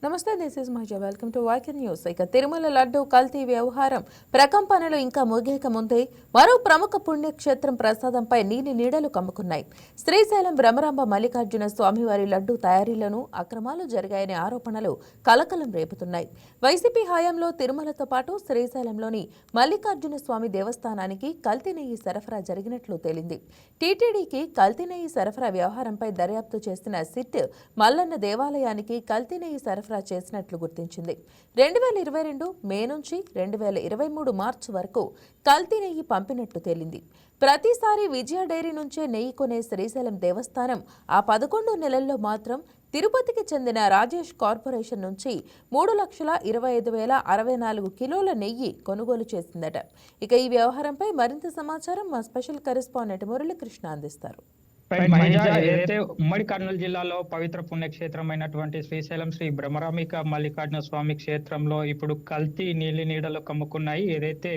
నమస్తే, this is Mahija. Welcome to వైకెన్ news. ఇక తిరుమల లడ్డు కల్తీ వ్యవహారం ప్రకంపనలు ఇంకా ముగియక ముందే మరో ప్రముఖ పుణ్యక్షేత్రం ప్రసాదంపై నీలి నీడలు కమ్ముకున్నాయి. శ్రీశైలం భ్రమరాంబ మల్లికార్జున స్వామివారి లడ్డు తయారీలోనూ అక్రమాలు జరిగాయనే ఆరోపణలు కలకలం రేపుతున్నాయి. వైసీపీ హయాంలో తిరుమలతో పాటు శ్రీశైలంలోని మల్లికార్జున స్వామి దేవస్థానానికి కల్తీ నెయ్యి సరఫరా జరిగినట్లు తేలింది. టీటీడీకి కల్తీ నెయ్యి సరఫరా వ్యవహారంపై దర్యాప్తు చేసిన సిట్ మల్లన్న దేవాలయానికి కల్తీ నెయ్యి సరఫరా చేసినట్లు గుర్తించింది. 2022 మే నుంచి 2023 మార్చి వరకు కల్తీ నెయ్యి పంపినట్లు తేలింది. ప్రతిసారి విజయ డైరీ నుంచే నెయ్యి కొనే శ్రీశైలం దేవస్థానం ఆ 11 నెలల్లో మాత్రం తిరుపతికి చెందిన రాజేష్ కార్పొరేషన్ నుంచి 3,25,064 కిలోల నెయ్యి కొనుగోలు చేసిందట. ఇక ఈ వ్యవహారంపై మరింత సమాచారం మా స్పెషల్ కరెస్పాండెంట్ మురళీకృష్ణ అందిస్తారు. ఏదైతే ఉమ్మడి కర్నూలు జిల్లాలో పవిత్ర పుణ్యక్షేత్రమైనటువంటి శ్రీశైలం శ్రీ భ్రమరాంబిక మల్లికార్జున స్వామి క్షేత్రంలో ఇప్పుడు కల్తీ నీలి నీడలు కమ్ముకున్నాయి. ఏదైతే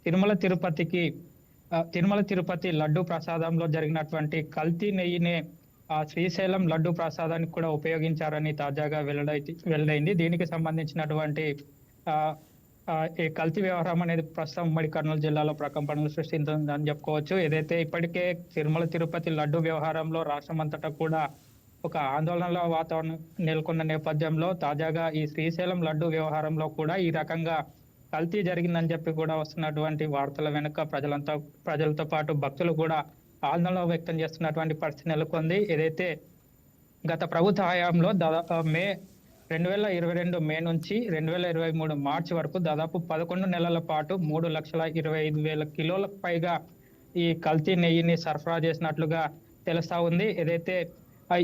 తిరుమల తిరుపతి లడ్డు ప్రసాదంలో జరిగినటువంటి కల్తీ నెయ్యినే శ్రీశైలం లడ్డు ప్రసాదానికి కూడా ఉపయోగించారని తాజాగా వెల్లడైంది. దీనికి సంబంధించినటువంటి ఈ కల్తీ వ్యవహారం అనేది ప్రస్తుతం ఉమ్మడి కర్నూలు జిల్లాలో ప్రకంపనలు సృష్టించిందని చెప్పుకోవచ్చు. ఏదైతే ఇప్పటికే తిరుమల తిరుపతి లడ్డు వ్యవహారంలో రాష్ట్రమంతటా కూడా ఒక ఆందోళనల వాతావరణం నెలకొన్న నేపథ్యంలో తాజాగా ఈ శ్రీశైలం లడ్డు వ్యవహారంలో కూడా ఈ రకంగా కల్తీ జరిగిందని చెప్పి కూడా వస్తున్నటువంటి వార్తల వెనుక ప్రజలతో పాటు భక్తులు కూడా ఆందోళన వ్యక్తం చేస్తున్నటువంటి పరిస్థితి నెలకొంది. ఏదైతే గత ప్రభుత్వ హయాంలో 2022 మే నుంచి 2023 మార్చి వరకు దాదాపు 11 నెలల పాటు 3,25,000 కిలోలకు పైగా ఈ కల్తీ నెయ్యిని సరఫరా చేసినట్లుగా తెలుస్తా ఉంది. ఏదైతే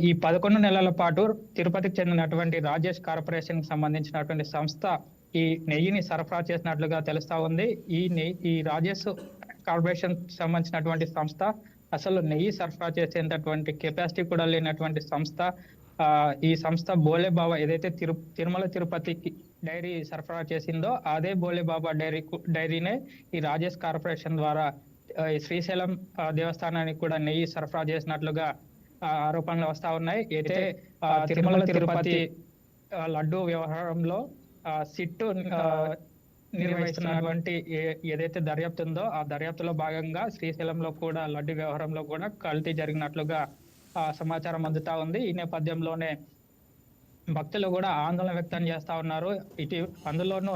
ఈ 11 నెలల పాటు తిరుపతికి చెందినటువంటి రాజేష్ కార్పొరేషన్ కి సంబంధించినటువంటి సంస్థ ఈ నెయ్యిని సరఫరా చేసినట్లుగా తెలుస్తా ఉంది. ఈ రాజేష్ కార్పొరేషన్ సంబంధించినటువంటి సంస్థ అసలు నెయ్యి సరఫరా చేసేటటువంటి కెపాసిటీ కూడా లేనటువంటి సంస్థ. ఈ సంస్థ బోలేబాబా ఏదైతే తిరుమల తిరుపతికి డైరీ సరఫరా చేసిందో అదే బోలేబాబా డైరీనే ఈ రాజేష్ కార్పొరేషన్ ద్వారా శ్రీశైలం దేవస్థానానికి కూడా నెయ్యి సరఫరా చేసినట్లుగా ఆరోపణలు వస్తా ఉన్నాయి. అయితే తిరుమల తిరుపతి లడ్డు వ్యవహారంలో సిట్టు నిర్వహిస్తున్నటువంటి ఏదైతే దర్యాప్తు ఉందో ఆ దర్యాప్తులో భాగంగా శ్రీశైలంలో కూడా లడ్డు వ్యవహారంలో కూడా కల్తీ జరిగినట్లుగా సమాచారం అందుతా ఉంది. ఈ నేపథ్యంలోనే భక్తులు కూడా ఆందోళన వ్యక్తం చేస్తా ఉన్నారు. అందులోనూ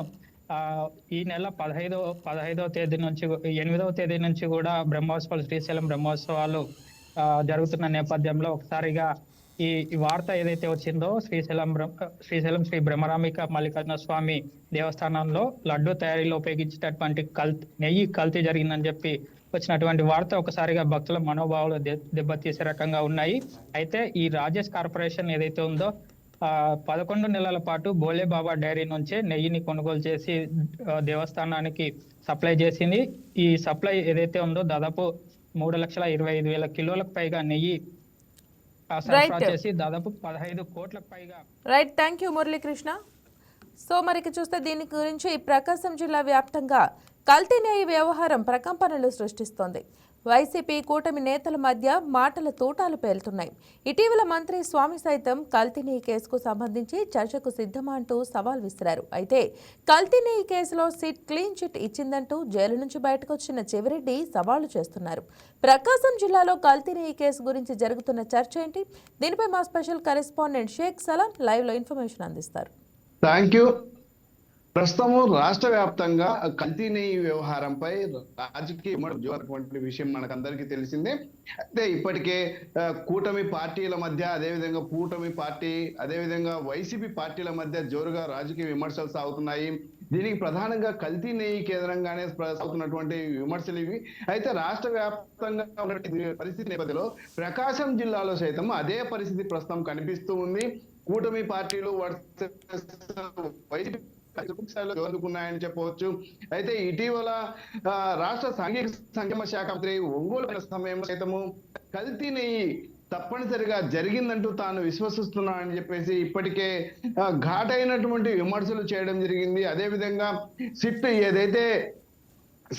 ఈ నెల 15వ తేదీ నుంచి 8వ తేదీ నుంచి కూడా శ్రీశైలం బ్రహ్మోత్సవాలు జరుగుతున్న నేపథ్యంలో ఒకసారిగా ఈ వార్త ఏదైతే వచ్చిందో శ్రీశైలం శ్రీ భ్రమరాంబిక మల్లికార్జున స్వామి దేవస్థానంలో లడ్డు తయారీలో ఉపయోగించేటటువంటి నెయ్యి కల్తీ జరిగిందని చెప్పి వచ్చినటువంటి వార్త ఒకసారిగా భక్తుల మనోభావాలు దెబ్బతీసే రకంగా ఉన్నాయి. అయితే ఈ రాజేష్ కార్పొరేషన్ ఏదైతే ఉందో 11 నెలల పాటు బోలేబాబా డైరీ నుంచే నెయ్యిని కొనుగోలు చేసి దేవస్థానానికి సప్లై చేసింది. ఈ సప్లై ఏదైతే ఉందో దాదాపు 3,25,000 కిలోలకు పైగా నెయ్యి సరఫరా చేసి దాదాపు 15 కోట్లకు పైగా. Right, thank you Muralikrishna. So మరికి చూస్తే దీని గురించి ప్రకాశం జిల్లా వ్యాప్తంగా కల్తీ నెయ్యి వ్యవహారం ప్రకంపనలు సృష్టిస్తోంది. వైసీపీ కూటమి నేతల మధ్య మాటల తూటాలు పేలుతున్నాయి. ఇటీవల మంత్రి స్వామి సైతం కల్తీ నెయ్యి కేసుకు సంబంధించి చర్చకు సిద్ధమా అంటూ సవాల్ విసిరారు. అయితే కల్తీ నెయ్యి కేసులో సిట్ క్లీన్ చిట్ ఇచ్చిందంటూ జైలు నుంచి బయటకు వచ్చిన చెవిరెడ్డి సవాళ్లు చేస్తున్నారు. ప్రకాశం జిల్లాలో కల్తీ నెయ్యి కేసు గురించి జరుగుతున్న చర్చ ఏంటి? దీనిపై మా స్పెషల్ కరెస్పాండెంట్ షేక్ సలాం లైవ్ లో ఇన్ఫర్మేషన్ అందిస్తారు. Thank you. ప్రస్తుతము రాష్ట్ర వ్యాప్తంగా కల్తీ నెయ్యి వ్యవహారంపై రాజకీయ విషయం మనకందరికీ తెలిసిందే. అయితే ఇప్పటికే కూటమి పార్టీల మధ్య అదేవిధంగా అదేవిధంగా వైసీపీ పార్టీల మధ్య జోరుగా రాజకీయ విమర్శలు సాగుతున్నాయి. దీనికి ప్రధానంగా కల్తీ నెయ్యి కేంద్రంగానే సాగుతున్నటువంటి విమర్శలు ఇవి. అయితే రాష్ట్ర వ్యాప్తంగా ఉన్నటువంటి పరిస్థితి నేపథ్యంలో ప్రకాశం జిల్లాలో సైతం అదే పరిస్థితి ప్రస్తుతం కనిపిస్తూ ఉంది. కూటమి పార్టీలు వైసీపీ అందుకున్నాయని చెప్పవచ్చు. అయితే ఇటీవల రాష్ట్ర సాంఘిక సంక్షేమ శాఖ మంత్రి ఒంగోలు సమయంలో సైతము కల్తీ నెయ్యి తప్పనిసరిగా జరిగిందంటూ తాను విశ్వసిస్తున్నానని చెప్పేసి ఇప్పటికే ఘాటైనటువంటి విమర్శలు చేయడం జరిగింది. అదేవిధంగా సిట్ ఏదైతే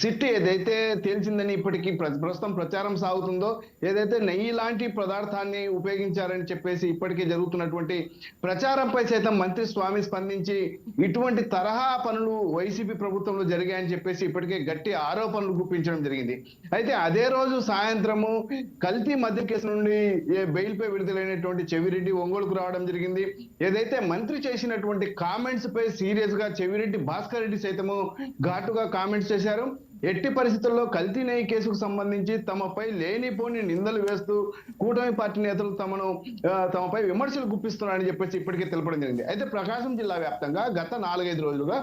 సిట్ ఏదైతే తేల్చిందని ఇప్పటికీ ప్రస్తుతం ప్రచారం సాగుతుందో, ఏదైతే నెయ్యి లాంటి పదార్థాన్ని ఉపయోగించారని చెప్పేసి ఇప్పటికే జరుగుతున్నటువంటి ప్రచారంపై సైతం మంత్రి స్వామి స్పందించి ఇటువంటి తరహా పనులు వైసీపీ ప్రభుత్వంలో జరిగాయని చెప్పేసి ఇప్పటికే గట్టి ఆరోపణలు గుప్పించడం జరిగింది. అయితే అదే రోజు సాయంత్రము కల్తీ మద్య కేసు నుండి బెయిల్ పై విడుదలైనటువంటి చెవిరెడ్డి ఒంగోలుకు రావడం జరిగింది. ఏదైతే మంత్రి చేసినటువంటి కామెంట్స్ పై సీరియస్ గా చెవిరెడ్డి భాస్కర్ రెడ్డి సైతము ఘాటుగా కామెంట్స్ చేశారు. ఎట్టి పరిస్థితుల్లో కల్తీ నెయ్యి కేసుకు సంబంధించి తమపై లేనిపోని నిందలు వేస్తూ కూటమి పార్టీ నేతలు తమపై విమర్శలు గుప్పిస్తున్నారని చెప్పేసి ఇప్పటికే తెలపడం జరిగింది. అయితే ప్రకాశం జిల్లా వ్యాప్తంగా గత 4-5 రోజులుగా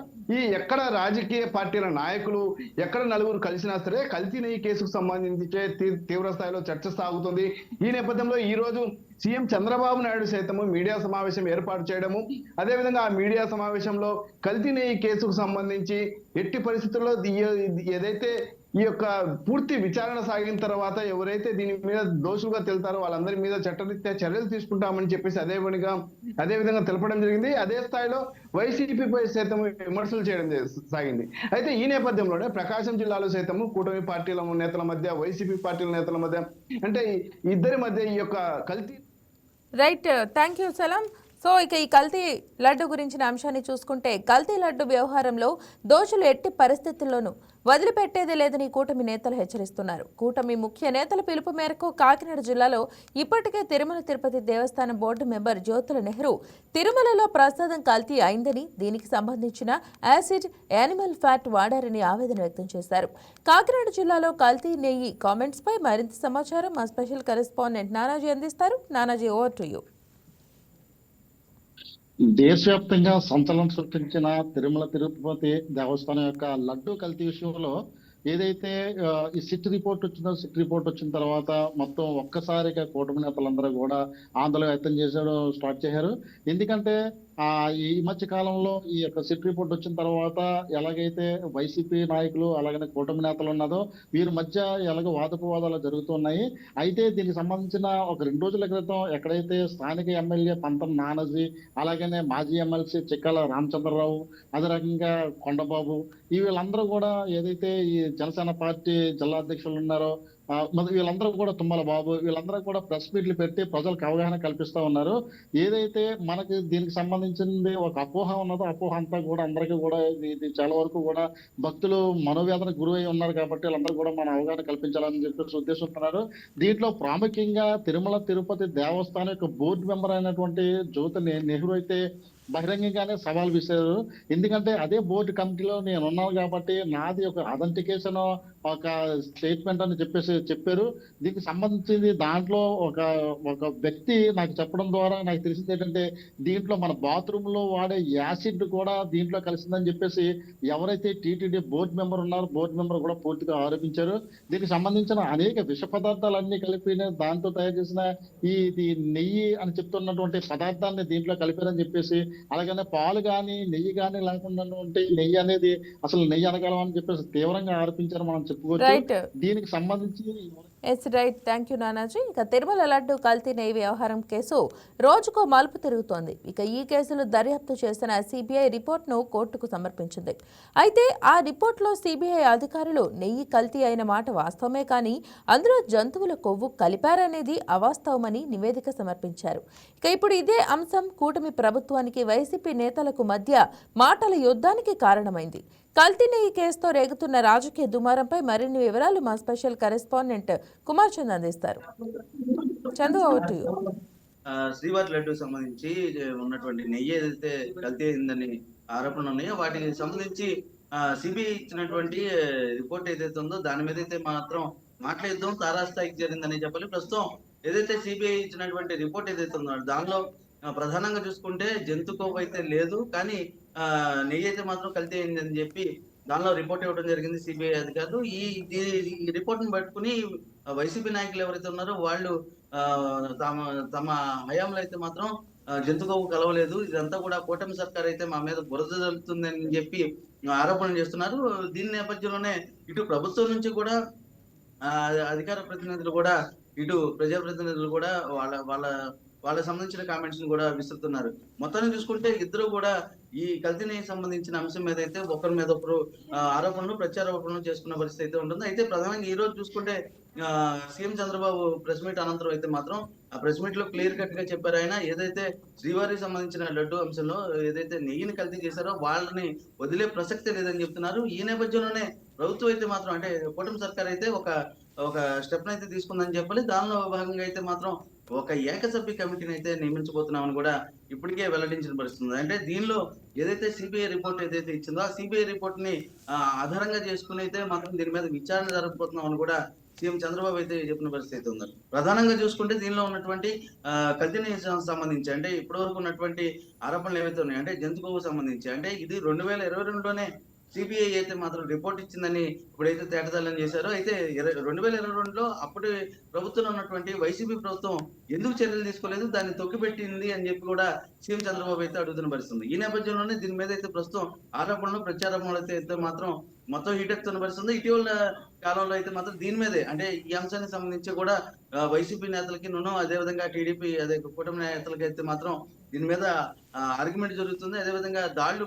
ఎక్కడ రాజకీయ పార్టీల నాయకులు ఎక్కడ నలుగురు కలిసినా సరే కల్తీ నెయ్యి కేసుకు సంబంధించి తీవ్ర స్థాయిలో చర్చ సాగుతుంది. ఈ నేపథ్యంలో ఈ రోజు సీఎం చంద్రబాబు నాయుడు సైతము మీడియా సమావేశం ఏర్పాటు చేయడము, అదేవిధంగా ఆ మీడియా సమావేశంలో కల్తీ నెయ్యి కేసుకు సంబంధించి ఎట్టి పరిస్థితుల్లో ఏదైతే ఈ యొక్క పూర్తి విచారణ సాగిన తర్వాత ఎవరైతే దీని మీద దోషులుగా తెలుతారో వాళ్ళందరి మీద చట్టరీత్యా చర్యలు తీసుకుంటామని చెప్పేసి అదే విధంగా తెలపడం జరిగింది. అదే స్థాయిలో వైసీపీపై సైతం విమర్శలు చేయడం సాగింది. అయితే ఈ నేపథ్యంలోనే ప్రకాశం జిల్లాలో సైతము కూటమి పార్టీల నేతల మధ్య, వైసీపీ పార్టీల నేతల మధ్య, అంటే ఇద్దరి మధ్య ఈ యొక్క కల్తీ. రైట్, థ్యాంక్ యూ సలాం. సో ఇక ఈ కల్తీ లడ్డు గురించిన అంశాన్ని చూసుకుంటే కల్తీ లడ్డు వ్యవహారంలో దోషులు ఎట్టి పరిస్థితుల్లోనూ వదిలిపెట్టేదే లేదని కూటమి నేతలు హెచ్చరిస్తున్నారు. కూటమి ముఖ్య నేతల పిలుపు మేరకు కాకినాడ జిల్లాలో ఇప్పటికే తిరుమల తిరుపతి దేవస్థానం బోర్డు మెంబర్ జ్యోతుల నెహ్రూ తిరుమలలో ప్రసాదం కల్తీ అయిందని, దీనికి సంబంధించిన యాసిడ్, యానిమల్ ఫ్యాట్ వాడారని ఆవేదన వ్యక్తం చేశారు. కాకినాడ జిల్లాలో కల్తీ నెయ్యి కామెంట్స్ పై మరింత సమాచారం మా స్పెషల్ కరెస్పాండెంట్ నానాజీ అందిస్తారు. Nanaji, over to you. దేశవ్యాప్తంగా సంచలనం సృష్టించిన తిరుమల తిరుపతి దేవస్థానం యొక్క లడ్డు కల్తీ విషయంలో ఏదైతే ఈ సిట్ రిపోర్ట్ వచ్చిన తర్వాత మొత్తం ఒక్కసారిగా కూటమి నేతలందరూ కూడా ఆందోళన వ్యక్తం స్టార్ట్ చేశారు. ఎందుకంటే ఈ మధ్య కాలంలో ఈ యొక్క సిట్ రిపోర్ట్ వచ్చిన తర్వాత ఎలాగైతే వైసీపీ నాయకులు అలాగనే కూటమి నేతలు ఉన్నదో వీరి మధ్య ఎలాగ వాదోపవాదాలు జరుగుతున్నాయి. అయితే దీనికి సంబంధించిన ఒక 2 రోజుల క్రితం ఎక్కడైతే స్థానిక ఎమ్మెల్యే పంతం నానాజీ, అలాగనే మాజీ ఎమ్మెల్సీ చిక్కాల రామచంద్రరావు, అదే రకంగా కొండబాబు, వీళ్ళందరూ కూడా ఏదైతే ఈ జనసేన పార్టీ జిల్లా అధ్యక్షులు ఉన్నారో వీళ్ళందరూ కూడా తుమ్మల బాబు, వీళ్ళందరూ కూడా ప్రెస్ మీట్లు పెట్టి ప్రజలకు అవగాహన కల్పిస్తా ఉన్నారు. ఏదైతే మనకి దీనికి సంబంధించింది ఒక అపోహ ఉన్నదో అపోహ అంతా కూడా అందరికీ కూడా ఇది చాలా వరకు కూడా భక్తులు మనోవేదన గురై ఉన్నారు కాబట్టి వీళ్ళందరూ కూడా మన అవగాహన కల్పించాలని చెప్పేసి ఉద్దేశిస్తున్నారు. దీంట్లో ప్రాముఖ్యంగా తిరుమల తిరుపతి దేవస్థానం యొక్క బోర్డు మెంబర్ అయినటువంటి జ్యోతి నెహ్రూ అయితే బహిరంగంగానే సవాల్ విసిరారు. ఎందుకంటే అదే బోర్డు కమిటీలో నేను ఉన్నాను కాబట్టి నాది ఒక అథెంటికేషన్ ఒక స్టేట్మెంట్ అని చెప్పారు. దీనికి సంబంధించింది దాంట్లో ఒక వ్యక్తి నాకు చెప్పడం ద్వారా నాకు తెలిసింది ఏంటంటే దీంట్లో మన బాత్రూమ్ లో వాడే యాసిడ్ కూడా దీంట్లో కలిసిందని చెప్పేసి ఎవరైతే టీటీడీ బోర్డు మెంబర్ ఉన్నారో బోర్డు మెంబర్ కూడా పూర్తిగా ఆరోపించారు. దీనికి సంబంధించిన అనేక విష పదార్థాలన్నీ కలిపి దాంతో తయారు చేసిన ఈ నెయ్యి అని చెప్తున్నటువంటి పదార్థాన్ని దీంట్లో కలిపారని చెప్పేసి, అలాగనే పాలు కానీ నెయ్యి కానీ లేకుండా ఉంటే నెయ్యి అనేది అసలు నెయ్యి అనగలం అని చెప్పేసి తీవ్రంగా ఆరోపించారు మనం చెప్పుకోవచ్చు. దీనికి సంబంధించి రైట్, థ్యాంక్ యూ నానాజీ. ఇక తిరుమల లడ్డు కల్తీ నెయ్యి వ్యవహారం కేసు రోజుకో మలుపు తిరుగుతోంది. ఇక ఈ కేసులో దర్యాప్తు చేసిన సిబిఐ రిపోర్ట్ను కోర్టుకు సమర్పించింది. అయితే ఆ రిపోర్ట్లో సిబిఐ అధికారులు నెయ్యి కల్తీ అయిన మాట వాస్తవమే కానీ అందులో జంతువుల కొవ్వు కలిపారనేది అవాస్తవమని నివేదిక సమర్పించారు. ఇక ఇప్పుడు ఇదే అంశం కూటమి ప్రభుత్వానికి వైసీపీ నేతలకు మధ్య మాటల యుద్ధానికి కారణమైంది. కల్తీ నెయ్యి కేసుతో రేగుతున్న రాజకీయ దుమారంపై మరిన్ని వివరాలు మా స్పెషల్ కరెస్పాండెంట్ కుమార్ చంద్ అందిస్తారు. Chandu, over to you. శ్రీవారి లడ్డు సంబంధించి ఉన్నటువంటి నెయ్యి ఏదైతే కల్తీ అయిందని ఆరోపణలు ఉన్నాయో వాటికి సంబంధించి సిబిఐ ఇచ్చినటువంటి రిపోర్ట్ ఏదైతే ఉందో దాని మీద అయితే మాత్రం మాట్లాడడం తారాస్థాయికి జరిగిందని చెప్పాలి. ప్రస్తుతం ఏదైతే సిబిఐ ఇచ్చినటువంటి రిపోర్ట్ ఏదైతే ఉందో దానిలో ప్రధానంగా చూసుకుంటే జంతు కొవ్వు అయితే లేదు, కానీ నెయ్యి అయితే మాత్రం కల్తీ అయిందని చెప్పి దానిలో రిపోర్ట్ ఇవ్వడం జరిగింది సిబిఐ అధికారులు. ఈ రిపోర్ట్ ని పట్టుకుని వైసీపీ నాయకులు ఎవరైతే ఉన్నారో వాళ్ళు తమ హయాంలో అయితే మాత్రం జంతు కొవ్వు కలవలేదు, ఇదంతా కూడా కూటమి సర్కార్ అయితే మా మీద బురద జరుగుతుందని చెప్పి ఆరోపణలు చేస్తున్నారు. దీని నేపథ్యంలోనే ఇటు ప్రభుత్వం నుంచి కూడా అధికార ప్రతినిధులు కూడా ఇటు ప్రజాప్రతినిధులు కూడా వాళ్ళ సంబంధించిన కామెంట్స్ ని కూడా విసురుతున్నారు. మొత్తాన్ని చూసుకుంటే ఇద్దరు కూడా ఈ కల్తీని సంబంధించిన అంశం మీద అయితే ఒకరి మీద ఒకరు ఆరోపణలు ప్రత్యారోపణలు చేసుకున్న పరిస్థితి అయితే ఉంటుంది. అయితే ప్రధానంగా ఈ రోజు చూసుకుంటే సీఎం చంద్రబాబు ప్రెస్ మీట్ అనంతరం అయితే మాత్రం ఆ ప్రెస్ మీట్ లో క్లియర్ కట్ గా చెప్పారు. ఆయన ఏదైతే శ్రీవారికి సంబంధించిన లడ్డు అంశంలో ఏదైతే నెయ్యిని కల్తీ చేశారో వాళ్ళని వదిలే ప్రసక్తే లేదని చెప్తున్నారు. ఈ నేపథ్యంలోనే ప్రభుత్వం అయితే మాత్రం అంటే కూటమి సర్కార్ అయితే ఒక స్టెప్ అయితే తీసుకుందని చెప్పాలి. దానిలో భాగంగా అయితే మాత్రం ఒక ఏకసభ్య కమిటీని అయితే నియమించబోతున్నామని కూడా ఇప్పటికే వెల్లడించిన పరిస్థితుంది. అంటే దీనిలో ఏదైతే సిబిఐ రిపోర్ట్ ఏదైతే ఇచ్చిందో ఆ సిబిఐ రిపోర్ట్ ని ఆధారంగా చేసుకుని అయితే మాత్రం దీని మీద విచారణ జరగబోతున్నామని కూడా సీఎం చంద్రబాబు అయితే చెప్పిన పరిస్థితి ఉంది. ప్రధానంగా చూసుకుంటే దీనిలో ఉన్నటువంటి కల్తీని సంబంధించి అంటే ఇప్పటి వరకు ఉన్నటువంటి ఆరోపణలు ఏవైతే ఉన్నాయి అంటే జంతువుకు సంబంధించి అంటే ఇది 2022లోనే సిబిఐ అయితే మాత్రం రిపోర్ట్ ఇచ్చిందని ఇప్పుడైతే తేటతెల్లం చేశారో అయితే 2022లో అప్పటి ప్రభుత్వంలో ఉన్నటువంటి వైసీపీ ప్రభుత్వం ఎందుకు చర్యలు తీసుకోలేదు, దాన్ని తొక్కిపెట్టింది అని చెప్పి కూడా సీఎం చంద్రబాబు అయితే అడుగుతున్న పరిస్థితుంది. ఈ నేపథ్యంలోనే దీని మీద అయితే ప్రస్తుతం ఆరోపణలు ప్రత్యారోపణలు అయితే మాత్రం మొత్తం హీటెక్కుతున్న పరిస్థితుంది. ఇటీవల కాలంలో అయితే మాత్రం దీని మీదే అంటే ఈ అంశానికి సంబంధించి కూడా వైసీపీ నేతలకి అదేవిధంగా టీడీపీ అదే కూటమి నేతలకి అయితే మాత్రం దీని మీద ఆర్గ్యుమెంట్ జరుగుతుంది. అదేవిధంగా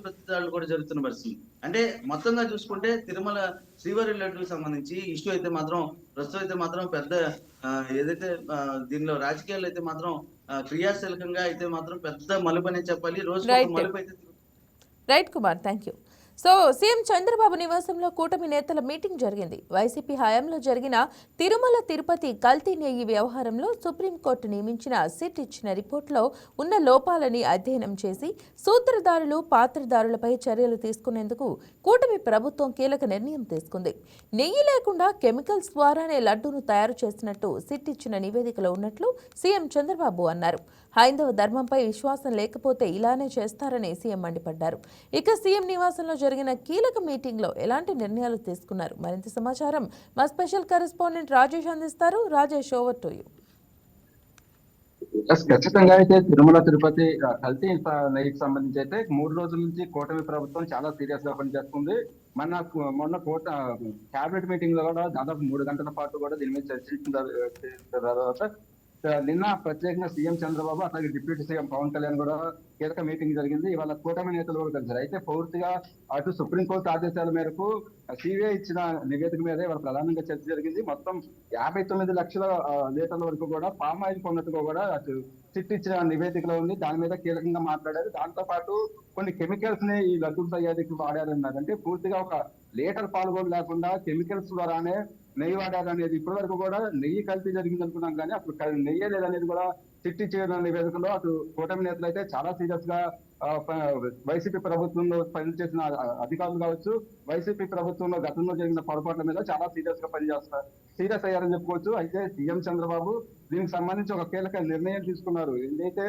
ప్రతి దాడులు కూడా జరుగుతున్న పరిస్థితుంది. అంటే మొత్తంగా చూసుకుంటే తిరుమల శ్రీవారి లడ్డుకు సంబంధించి ఇష్యూ అయితే మాత్రం ప్రస్తుతం అయితే మాత్రం పెద్ద ఏదైతే దీనిలో రాజకీయాలు అయితే మాత్రం క్రియాశీలకంగా అయితే మాత్రం పెద్ద మలుపు అనే చెప్పాలి. రోజు మలుపు అయితే right Kumar, thank you. So CM Chandrababu నివాసంలో కూటమి నేతల మీటింగ్ జరిగింది. వైసీపీ హయాంలో జరిగిన తిరుమల తిరుపతి కల్తీ నెయ్యి వ్యవహారంలో సుప్రీంకోర్టు నియమించిన సిట్ ఇచ్చిన రిపోర్టులో ఉన్న లోపాలని అధ్యయనం చేసి సూత్రధారులు పాత్రధారులపై చర్యలు తీసుకునేందుకు కూటమి ప్రభుత్వం కీలక నిర్ణయం తీసుకుంది. నెయ్యి లేకుండా కెమికల్స్ ద్వారానే లడ్డూను తయారు చేసినట్టు సిట్ ఇచ్చిన నివేదికలో ఉన్నట్లు సీఎం చంద్రబాబు అన్నారు. హైందవ ధర్మంపై విశ్వాసం లేకపోతే ఇలానే చేస్తారని సీఎం మండిపడ్డారు. ఇక సీఎం నివాసంలో జరిగిన కీలక మీటింగ్ లో ఎలాంటి నిర్ణయాలు తీసుకున్నారు, మరింత సమాచారం మా స్పెషల్ కరెస్పాండెంట్ రాజేష్ అందిస్తారు. Rajesh, over to you. ఖచ్చితంగా అయితే తిరుమల తిరుపతి కల్తీ నెయ్యికి సంబంధించి అయితే 3 రోజుల నుంచి కూటమి ప్రభుత్వం చాలా సీరియస్ గా పనిచేస్తుంది. మొన్న క్యాబినెట్ మీటింగ్ లో కూడా దాదాపు 3 గంటల పాటు కూడా దీని మీద చర్చించిన తర్వాత నిన్న ప్రత్యేకంగా సీఎం చంద్రబాబు అట్లాగే డిప్యూటీ సీఎం పవన్ కళ్యాణ్ కూడా కీలక మీటింగ్ జరిగింది. ఇవాళ కూటమి నేతలు కూడా కలిసారు. అయితే పూర్తిగా అటు సుప్రీంకోర్టు ఆదేశాల మేరకు సిబిఐ ఇచ్చిన నివేదిక మీద ఇవాళ ప్రధానంగా చర్చ జరిగింది. మొత్తం 59 లక్షల లీటర్ల వరకు కూడా పామ్ ఆయిల్ కొన్నట్టుగా కూడా అటు సిట్ ఇచ్చిన నివేదికలో ఉంది. దాని మీద కీలకంగా మాట్లాడారు. దాంతో పాటు కొన్ని కెమికల్స్ ని ఈ లడ్డూ తయారీకి వాడారన్నారు. అంటే పూర్తిగా ఒక లీటర్ పాలు కూడా లేకుండా కెమికల్స్ ద్వారానే నెయ్యి వాడారు అనేది ఇప్పటి వరకు కూడా నెయ్యి కల్తీ జరిగింది అనుకున్నాం, కానీ అప్పుడు నెయ్యే లేదనేది కూడా చిట్టి చేయడం నివేదికలో అటు కూటమి నేతలు అయితే చాలా సీరియస్ గా వైసీపీ ప్రభుత్వంలో పనిచేసిన అధికారులు కావచ్చు, వైసీపీ ప్రభుత్వంలో గతంలో జరిగిన పొరపాట్ల మీద చాలా సీరియస్ అయ్యారని చెప్పుకోవచ్చు. అయితే సీఎం చంద్రబాబు దీనికి సంబంధించి ఒక కీలక నిర్ణయం తీసుకున్నారు. ఏదైతే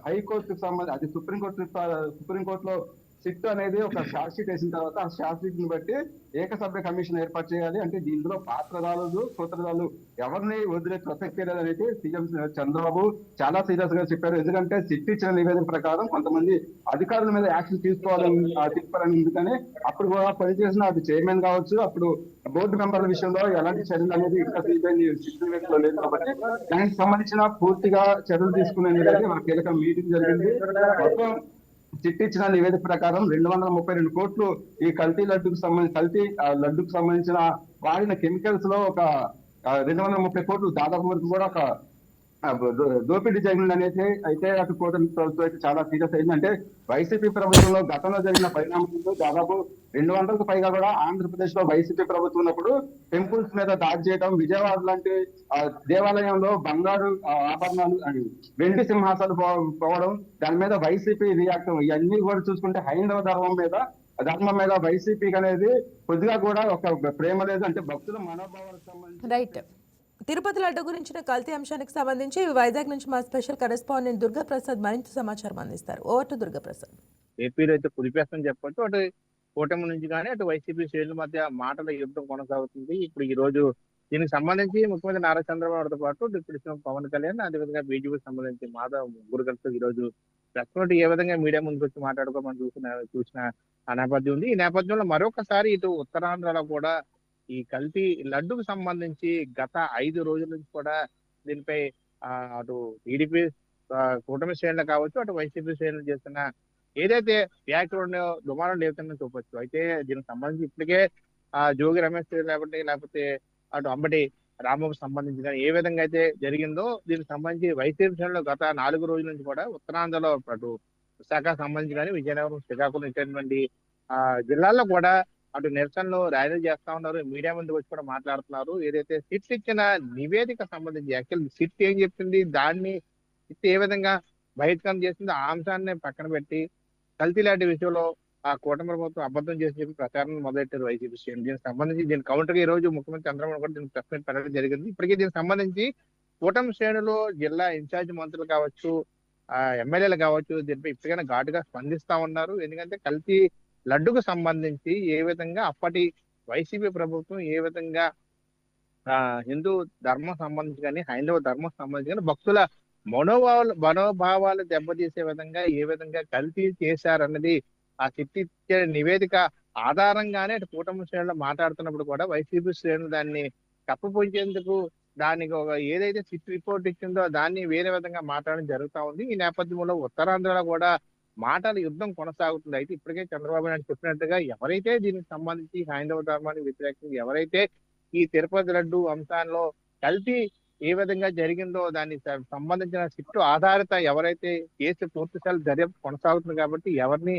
హైకోర్టుకు సంబంధించి అది సుప్రీంకోర్టులో సిట్ అనేది ఒక ఛార్జ్ షీట్ వేసిన తర్వాత ఆ ఛార్జ్ షీట్ ని బట్టి ఏకసభ్య కమిషన్ ఏర్పాటు చేయాలి. అంటే దీంట్లో పాత్రదారులు సూత్రధారులు ఎవరిని వదిలే ప్రసక్తి లేదనేది సీఎం చంద్రబాబు చాలా సీరియస్ గా చెప్పారు. ఎందుకంటే సిట్ ఇచ్చిన నివేదిక ప్రకారం కొంతమంది అధికారుల మీద యాక్షన్ తీసుకోవాలని ఎందుకని అప్పుడు కూడా పనిచేసిన అది చైర్మన్ కావచ్చు, అప్పుడు బోర్డు మెంబర్ల విషయంలో ఎలాంటి చర్యలు అనేది ఇంకా సిట్ నివేదికలో లేదు. కాబట్టి దానికి సంబంధించిన పూర్తిగా చర్యలు తీసుకునేందుకు మన కీలక మీటింగ్ జరిగింది. మొత్తం చిట్టిచ్చిన నివేదిక ప్రకారం 232 కోట్లు ఈ కల్తీ లడ్డుకు సంబంధించిన వాడిన కెమికల్స్ లో ఒక 230 కోట్లు దాదాపు వరకు కూడా ఒక దోపిడీ జరిగింది అనేది అయితే అటు కూటమి ప్రభుత్వం అయితే చాలా సీరియస్ అయింది. అంటే వైసీపీ ప్రభుత్వంలో గతంలో జరిగిన పరిణామాలు దాదాపు 200కు పైగా కూడా ఆంధ్రప్రదేశ్ లో వైసీపీ ప్రభుత్వం ఉన్నప్పుడు టెంపుల్స్ మీద దాడి చేయడం, విజయవాడ లాంటి దేవాలయంలో బంగారు ఆభరణాలు వెండి సింహాసాలు పోవడం, దాని మీద వైసీపీ రియాక్ట్ ఇవన్నీ కూడా చూసుకుంటే హైందవ ధర్మం మీద వైసీపీకి అనేది కొద్దిగా కూడా ఒక ప్రేమ లేదు. అంటే భక్తుల మనోభావాలకు సంబంధించి రైట్. తిరుపతి లడ్డు గురించిన కల్తీ అంశానికి సంబంధించి వైజాగ్ నుంచి మా స్పెషల్ కరెస్పాండెంట్ దుర్గాప్రసాద్ మరింత సమాచారం అందిస్తారు. Over to Durgaprasad. ఏపీలో అయితే కుదిపేస్తని చెప్పొచ్చు. అటు కూటమి నుంచి కానీ అటు వైసీపీ శ్రేణుల మధ్య మాటల యుద్ధం కొనసాగుతుంది. ఇప్పుడు ఈ రోజు దీనికి సంబంధించి ముఖ్యమంత్రి నారా చంద్రబాబుతో పాటు డిప్యూటీ సీఎం పవన్ కళ్యాణ్, అదేవిధంగా బీజేపీకి సంబంధించి మాధవ్ ముగ్గురు కలిసి ఈ రోజు ప్రెస్ నోట్ ఏ విధంగా మీడియా ముందుకు వచ్చి మాట్లాడుకోమని చూసిన ఆ నేపథ్యం ఉంది. ఈ నేపథ్యంలో మరొకసారి ఇటు ఉత్తరాంధ్రలో కూడా ఈ కల్తీ లడ్డుకు సంబంధించి గత 5 రోజుల నుంచి కూడా దీనిపై అటు టీడీపీ కూటమి శ్రేణులు కావచ్చు, అటు వైసీపీ శ్రేణులు చేస్తున్న ఏదైతే వ్యాఖ్యలు దుమారం లేవుతుందని చూపొచ్చు. అయితే దీనికి సంబంధించి ఇప్పటికే జోగి రమేష్ లేకపోతే అటు అంబటి రాంబాబు సంబంధించి కానీ ఏ విధంగా అయితే జరిగిందో దీనికి సంబంధించి వైసీపీ శ్రేణులు గత 4 రోజుల నుంచి కూడా ఉత్తరాంధ్రలో అటు విశాఖ సంబంధించి కానీ విజయనగరం, శ్రీకాకుళం ఇటువంటి జిల్లాల్లో కూడా అటు నిరసనలు ర్యాలీలు చేస్తా ఉన్నారు. మీడియా ముందుకు వచ్చి కూడా మాట్లాడుతున్నారు. ఏదైతే సిట్ ఇచ్చిన నివేదిక సంబంధించి యాక్చువల్ సిట్ ఏం చెప్పింది, దాన్ని సిట్ ఏ విధంగా బహిష్కరణ చేసింది, ఆ అంశాన్ని పక్కన పెట్టి కల్తీ లాంటి విషయంలో ఆ కూటమి ప్రభుత్వం అబద్ధం చేసి చెప్పి ప్రచారం మొదలెట్టారు వైసీపీ శ్రేణులు. దీనికి సంబంధించి దీని కౌంటర్ ఈ రోజు ముఖ్యమంత్రి చంద్రబాబు కూడా దీనికి ప్రెస్ మీట్ పెట్టడం జరిగింది. ఇప్పటికే దీనికి సంబంధించి కూటమి శ్రేణులు జిల్లా ఇన్ఛార్జ్ మంత్రులు కావచ్చు, ఎమ్మెల్యేలు కావచ్చు దీనిపై ఇప్పటికైనా ఘాటుగా స్పందిస్తా ఉన్నారు. ఎందుకంటే కల్తీ లడ్డుకు సంబంధించి ఏ విధంగా అప్పటి వైసీపీ ప్రభుత్వం ఏ విధంగా హిందూ ధర్మం సంబంధించి కానీ హైందవ ధర్మం సంబంధించి కానీ భక్తుల మనోభావాలు దెబ్బతీసే విధంగా ఏ విధంగా కల్తీ చేశారన్నది ఆ సిట్ ఇచ్చే నివేదిక ఆధారంగానే అటు కూటమి శ్రేణులు మాట్లాడుతున్నప్పుడు కూడా వైసీపీ శ్రేణులు దాన్ని కప్పపుంచేందుకు దానికి ఏదైతే సిట్ రిపోర్ట్ ఇచ్చిందో దాన్ని వేరే విధంగా మాట్లాడడం జరుగుతా ఉంది. ఈ నేపథ్యంలో ఉత్తరాంధ్రలో కూడా మాటల యుద్ధం కొనసాగుతుంది. అయితే ఇప్పటికే చంద్రబాబు నాయుడు చెప్పినట్టుగా ఎవరైతే దీనికి సంబంధించి హైందవ ధర్మానికి వ్యతిరేకంగా ఎవరైతే ఈ తిరుపతి లడ్డు అంశాల్లో కల్తీ ఏ విధంగా జరిగిందో దానికి సంబంధించిన సిట్టు ఆధారిత ఎవరైతే కేసు పూర్తిస్థాయి దర్యాప్తు కొనసాగుతుంది కాబట్టి ఎవరిని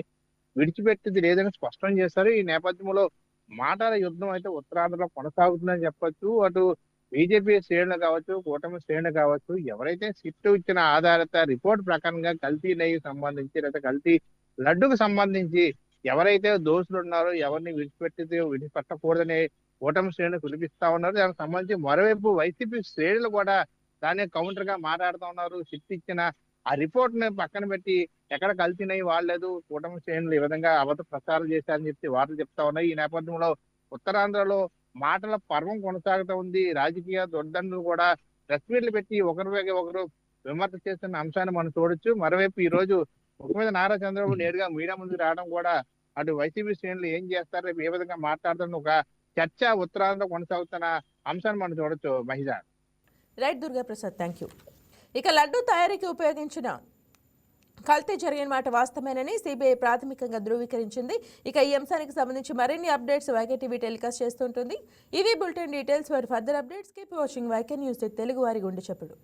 విడిచిపెట్టింది లేదని స్పష్టం చేశారు. ఈ నేపథ్యంలో మాటల యుద్ధం అయితే ఉత్తరాంధ్రలో కొనసాగుతుందని చెప్పొచ్చు. అటు బీజేపీ శ్రేణులు కావచ్చు, కూటమి శ్రేణులు కావచ్చు, ఎవరైతే సిట్టు ఇచ్చిన ఆధారిత రిపోర్ట్ ప్రకారంగా కల్తీ నెయ్యి సంబంధించి లేదా కల్తీ లడ్డుకు సంబంధించి ఎవరైతే దోషులు ఉన్నారో ఎవరిని విడిచిపెట్టకూడదని కూటమి శ్రేణులు పిలిపిస్తా ఉన్నారు. దానికి సంబంధించి మరోవైపు వైసీపీ శ్రేణులు కూడా దాన్ని కౌంటర్ గా మాట్లాడుతూ ఉన్నారు. సిట్ ఇచ్చిన ఆ రిపోర్ట్ ని పక్కన పెట్టి ఎక్కడ కల్తీ నెయ్యి వాడలేదు, కూటమి శ్రేణులు ఈ విధంగా అబద్ధ ప్రచారం చేశారని చెప్పి వార్తలు చెప్తా ఉన్నాయి. ఈ నేపథ్యంలో ఉత్తరాంధ్రలో మాటల పర్వం కొనసాగుతూ ఉంది. రాజకీయ దొడ్డండ్రులు కూడా ప్రెస్ మీట్లు పెట్టి ఒకరు విమర్శ చేస్తున్న అంశాన్ని మనం చూడొచ్చు. మరోవైపు ఈ రోజు ముఖ్యమంత్రి నారా చంద్రబాబు నేరుగా మీడియా ముందుకు రావడం కూడా అటు వైసీపీ శ్రేణులు ఏం చేస్తారు, రేపు ఏ విధంగా మాట్లాడుతున్న ఒక చర్చ ఉత్తరాంధ్రలో కొనసాగుతున్న అంశాన్ని మనం చూడొచ్చు. మహిళ right Durga Prasad, thank you. ఇక లడ్డు తయారీకి ఉపయోగించిన కల్తీ జరిగిన మాట వాస్తవేనని సిబిఐ ప్రాథమికంగా ధృవీకరించింది. ఇక ఈ అంశానికి సంబంధించి మరిన్ని అప్డేట్స్ వైకే టీవీ టెలికాస్ట్ చేస్తుంటుంది. ఇవి bulletin details. For further updates keep watching YK news Telugu వారి గుండె చప్పుడు.